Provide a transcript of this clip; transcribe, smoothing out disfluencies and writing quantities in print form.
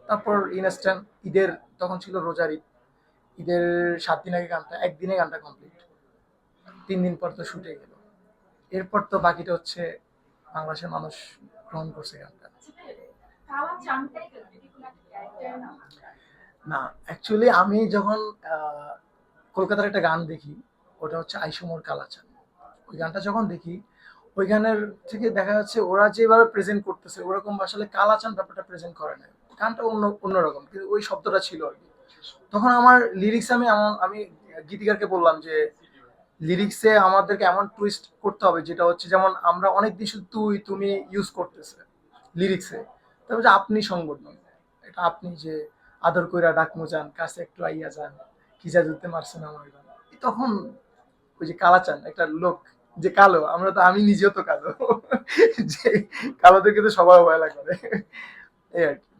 তারপর ইনস্ট্যান্ট ঈদের, তখন ছিল রোজার ঈদ, ঈদের 7 দিন আগে গানটা, একদিনে গানটা কমপ্লিট, 3 দিন পর তো শুটে গেল। এরপর তো বাকিটা হচ্ছে বাংলাদেশের মানুষ গ্রহণ করছে গানটা। না, অ্যাকচুয়ালি আমি যখন আহ, কলকাতার একটা গান দেখি, ওটা হচ্ছে আইসুমোর কালাচান। ওই গানটা যখন দেখি, ওই গানের থেকে দেখা যাচ্ছে ওরা যেভাবে প্রেজেন্ট করতেছে ওরকম আসলে কালাচান ব্যাপারটা প্রেজেন্ট করে না। গানটা অন্যরকম, কিন্তু ওই শব্দটা ছিল আর কি। তখন আমার লিরিক্স, আমি গীতিকারকে বললাম যে লিরিক্সে আমাদেরকে এমন টুইস্ট করতে হবে যেটা হচ্ছে, যেমন আমরা অনেক দিন শুধু তুই তুমি ইউজ করতেছে লিরিক্সে, তারপর যে আপনি সংবর্ধন, এটা আপনি যে আদর কইরা ডাক মোজান কাছে একটু আইয়া যান, কি যা জুতে মারছেন আমার গান। তখন ওই যে কালাচান একটা লোক, যে কালো, আমরা তো, আমি নিজেও তো কালো, যে কালোদেরকে তো সবাই অবহেলা করে, এই আর কি।